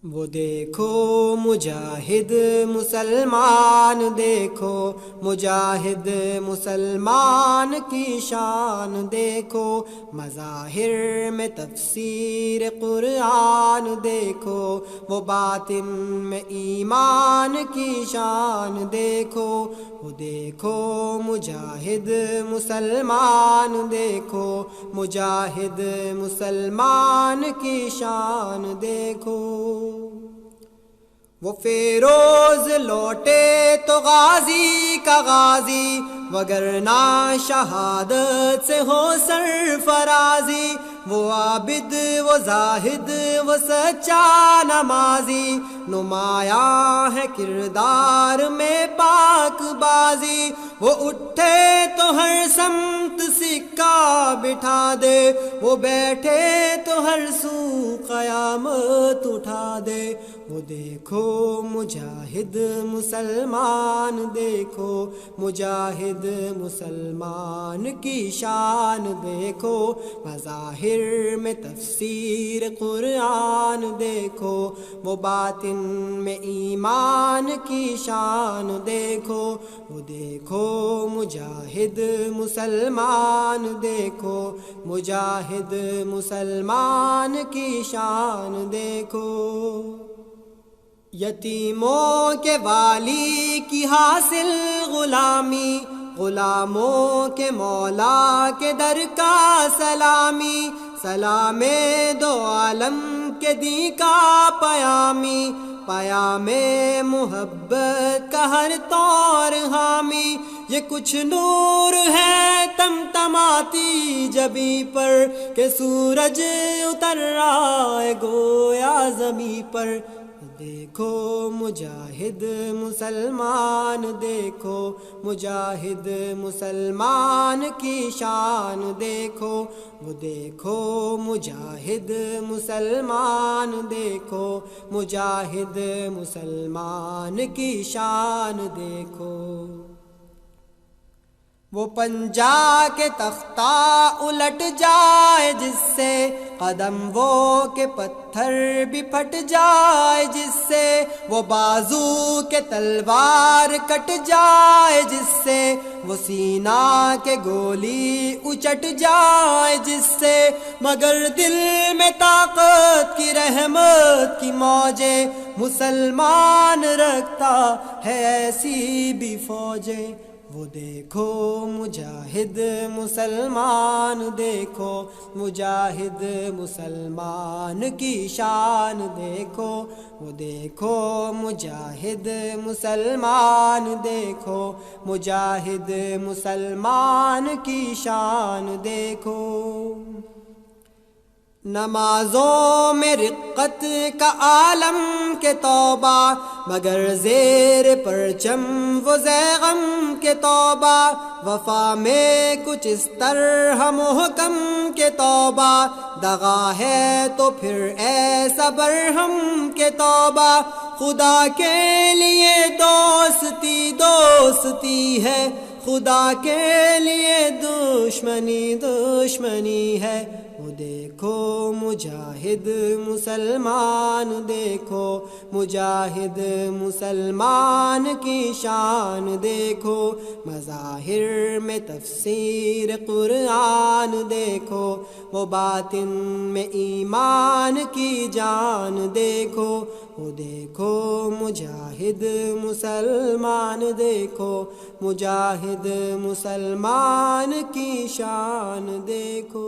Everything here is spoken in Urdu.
وہ دیکھو مجاہد مسلمان، دیکھو مجاہد مسلمان کی شان، دیکھو مظاہر میں تفسیر قرآن، دیکھو وہ باطن میں ایمان کی شان، دیکھو وہ دیکھو مجاہد مسلمان، دیکھو مجاہد مسلمان کی شان، دیکھو وہ فیروز لوٹے تو غازی کا غازی، وگرنہ شہادت سے ہو سرفرازی، وہ عابد وہ زاہد وہ سچا نمازی، نمایاں ہے کردار میں پاک بازی، وہ اٹھے تو ہر سمت سکہ بٹھا دے، وہ بیٹھے تو ہر سو قیامت اٹھا دے، وہ دیکھو مجاہد مسلمان، دیکھو مجاہد مسلمان کی شان، دیکھو مظاہر میں تفسیر قرآن، دیکھو وہ باطن میں ایمان کی شان، دیکھو وہ دیکھو مجاہد مسلمان، دیکھو مجاہد مسلمان کی شان، دیکھو یتیموں کے والی کی حاصل غلامی، غلاموں کے مولا کے در کا سلامی، سلام دو عالم کے دین کا پیامی، پیام محبت کا ہر طور حامی، یہ کچھ نور ہے تمتماتی جبیں پر کہ سورج اتر رہا ہے گویا زمیں پر، دیکھو مجاہد مسلمان، دیکھو مجاہد مسلمان کی شان، دیکھو وہ دیکھو مجاہد مسلمان، دیکھو مجاہد مسلمان کی شان، دیکھو وہ پنجا کے تختہ الٹ جائے جس سے، قدم وہ کے پتھر بھی پھٹ جائے جس سے، وہ بازو کے تلوار کٹ جائے جس سے، وہ سینہ کے گولی اچٹ جائے جس سے، مگر دل میں طاقت کی رحمت کی موجیں مسلمان رکھتا ہے ایسی بھی فوجیں، وہ دیکھو مجاہد مسلمان، دیکھو مجاہد مسلمان کی شان، دیکھو وہ دیکھو مجاہد مسلمان، دیکھو مجاہد مسلمان کی شان، دیکھو نمازوں میں رقت کا عالم کے توبہ، مگر زیر پرچم وہ غم کے توبہ، وفا میں کچھ اس طرح محکم کے توبہ، دغا ہے تو پھر ایسا برہم کے توبہ، خدا کے لیے دوستی دوستی ہے، خدا کے لیے دشمنی دشمنی ہے، وہ دیکھو مجاہد مسلمان، دیکھو مجاہد مسلمان کی شان، دیکھو مظاہر میں تفسیر قرآن، دیکھو وہ باطن میں ایمان کی جان، دیکھو وہ دیکھو مجاہد مسلمان، دیکھو مجاہد مسلمان کی شان، دیکھو